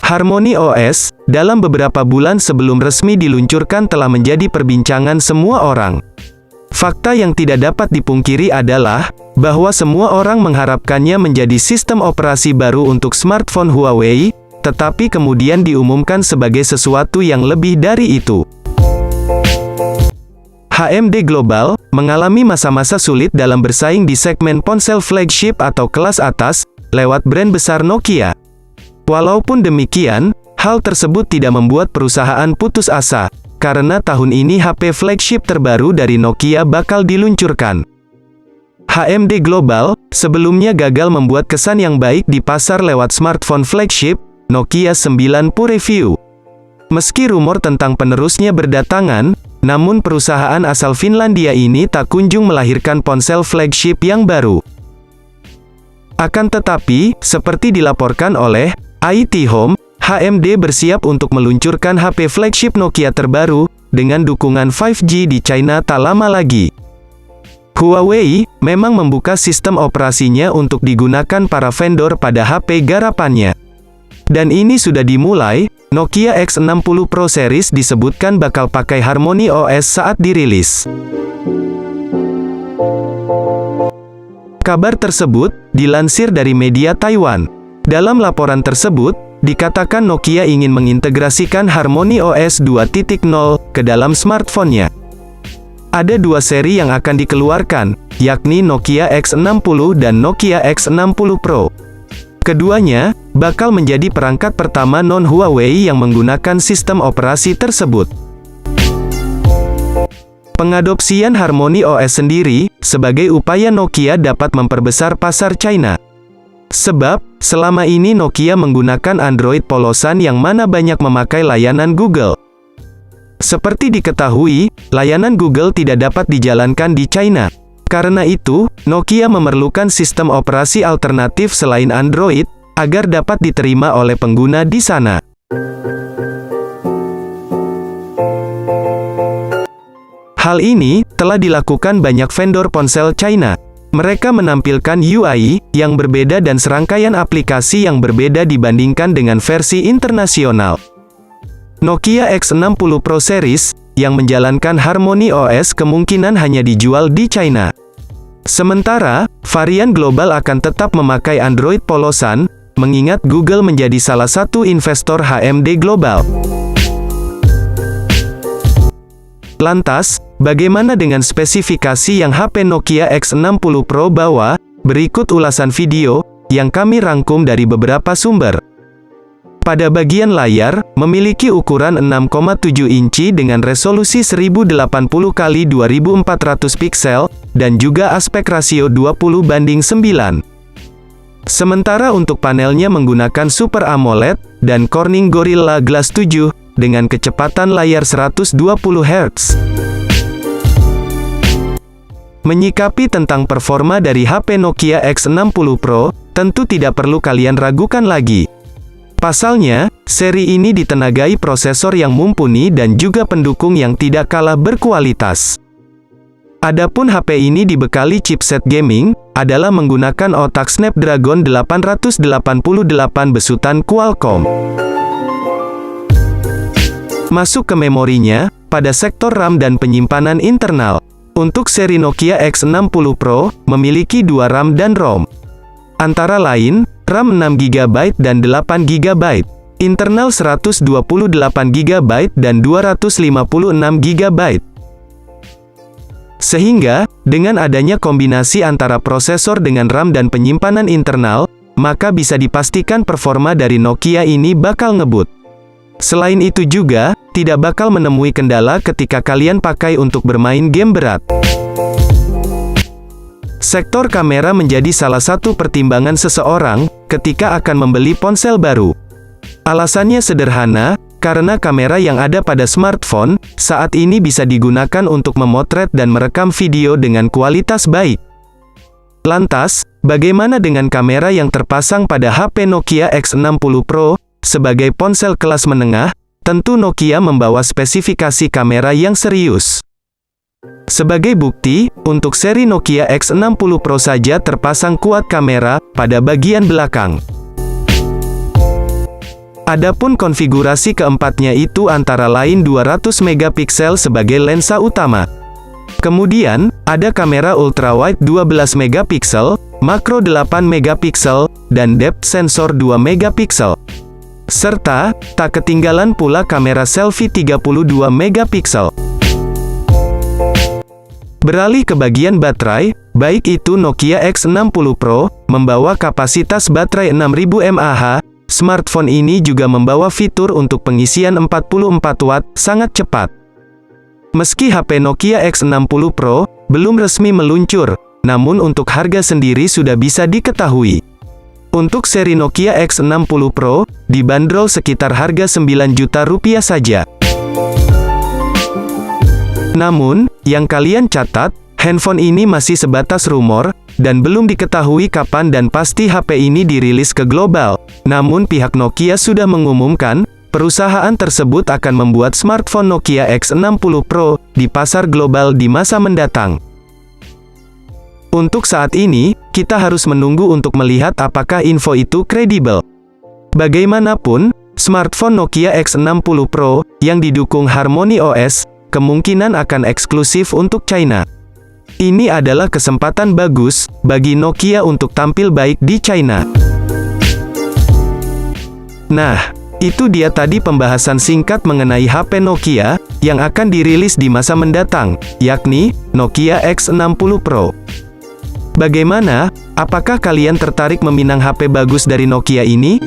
Harmony OS, dalam beberapa bulan sebelum resmi diluncurkan telah menjadi perbincangan semua orang. Fakta yang tidak dapat dipungkiri adalah, bahwa semua orang mengharapkannya menjadi sistem operasi baru untuk smartphone Huawei, tetapi kemudian diumumkan sebagai sesuatu yang lebih dari itu. HMD Global mengalami masa-masa sulit dalam bersaing di segmen ponsel flagship atau kelas atas, lewat brand besar Nokia. Walaupun demikian, hal tersebut tidak membuat perusahaan putus asa, karena tahun ini HP flagship terbaru dari Nokia bakal diluncurkan. HMD Global sebelumnya gagal membuat kesan yang baik di pasar lewat smartphone flagship, Nokia 9 Pro Review. Meski rumor tentang penerusnya berdatangan, namun perusahaan asal Finlandia ini tak kunjung melahirkan ponsel flagship yang baru. Akan tetapi, seperti dilaporkan oleh IT Home, HMD bersiap untuk meluncurkan HP flagship Nokia terbaru, dengan dukungan 5G di China tak lama lagi. Huawei memang membuka sistem operasinya untuk digunakan para vendor pada HP garapannya. Dan ini sudah dimulai, Nokia X60 Pro Series disebutkan bakal pakai Harmony OS saat dirilis. Kabar tersebut dilansir dari media Taiwan. Dalam laporan tersebut, dikatakan Nokia ingin mengintegrasikan Harmony OS 2.0 ke dalam smartphone-nya. Ada dua seri yang akan dikeluarkan, yakni Nokia X60 dan Nokia X60 Pro. Keduanya bakal menjadi perangkat pertama non-Huawei yang menggunakan sistem operasi tersebut. Pengadopsian Harmony OS sendiri, sebagai upaya Nokia dapat memperbesar pasar China. Sebab, selama ini Nokia menggunakan Android polosan yang mana banyak memakai layanan Google. Seperti diketahui, layanan Google tidak dapat dijalankan di China. Karena itu, Nokia memerlukan sistem operasi alternatif selain Android, agar dapat diterima oleh pengguna di sana. Hal ini telah dilakukan banyak vendor ponsel China. Mereka menampilkan UI yang berbeda dan serangkaian aplikasi yang berbeda dibandingkan dengan versi internasional. Nokia X60 Pro Series yang menjalankan Harmony OS kemungkinan hanya dijual di China. Sementara, varian global akan tetap memakai Android polosan, mengingat Google menjadi salah satu investor HMD Global. Lantas, bagaimana dengan spesifikasi yang HP Nokia X60 Pro bawa? Berikut ulasan video yang kami rangkum dari beberapa sumber. Pada bagian layar, memiliki ukuran 6,7 inci dengan resolusi 1080x2400 piksel, dan juga aspek rasio 20:9. Sementara untuk panelnya menggunakan Super AMOLED, dan Corning Gorilla Glass 7, dengan kecepatan layar 120 Hz. Menyikapi tentang performa dari HP Nokia X60 Pro, tentu tidak perlu kalian ragukan lagi. Pasalnya, seri ini ditenagai prosesor yang mumpuni dan juga pendukung yang tidak kalah berkualitas. Adapun HP ini dibekali chipset gaming, adalah menggunakan otak Snapdragon 888 besutan Qualcomm. Masuk ke memorinya, pada sektor RAM dan penyimpanan internal. Untuk seri Nokia X60 Pro, memiliki 2 RAM dan ROM. Antara lain, RAM 6GB dan 8GB, internal 128GB dan 256GB. Sehingga, dengan adanya kombinasi antara prosesor dengan RAM dan penyimpanan internal, maka bisa dipastikan performa dari Nokia ini bakal ngebut. Selain itu juga, tidak bakal menemui kendala ketika kalian pakai untuk bermain game berat. Sektor kamera menjadi salah satu pertimbangan seseorang ketika akan membeli ponsel baru. Alasannya sederhana, karena kamera yang ada pada smartphone saat ini bisa digunakan untuk memotret dan merekam video dengan kualitas baik. Lantas, bagaimana dengan kamera yang terpasang pada HP Nokia X60 Pro? Sebagai ponsel kelas menengah, tentu Nokia membawa spesifikasi kamera yang serius. Sebagai bukti, untuk seri Nokia X60 Pro saja terpasang quad kamera pada bagian belakang. Adapun konfigurasi keempatnya itu antara lain 200 megapiksel sebagai lensa utama. Kemudian, ada kamera ultrawide 12 megapiksel, makro 8 megapiksel, dan depth sensor 2 megapiksel. Serta, tak ketinggalan pula kamera selfie 32 megapiksel. Beralih ke bagian baterai, baik itu Nokia X60 Pro, membawa kapasitas baterai 6000 mAh, smartphone ini juga membawa fitur untuk pengisian 44 watt, sangat cepat. Meski HP Nokia X60 Pro belum resmi meluncur, namun untuk harga sendiri sudah bisa diketahui. Untuk seri Nokia X60 Pro, dibanderol sekitar harga Rp9 juta saja. Namun, yang kalian catat, handphone ini masih sebatas rumor, dan belum diketahui kapan dan pasti HP ini dirilis ke global. Namun pihak Nokia sudah mengumumkan, perusahaan tersebut akan membuat smartphone Nokia X60 Pro di pasar global di masa mendatang. Untuk saat ini, kita harus menunggu untuk melihat apakah info itu kredibel. Bagaimanapun, smartphone Nokia X60 Pro yang didukung Harmony OS kemungkinan akan eksklusif untuk China. Ini adalah kesempatan bagus bagi Nokia untuk tampil baik di China. Nah, itu dia tadi pembahasan singkat mengenai HP Nokia yang akan dirilis di masa mendatang, yakni Nokia X60 Pro. Bagaimana? Apakah kalian tertarik meminang HP bagus dari Nokia ini?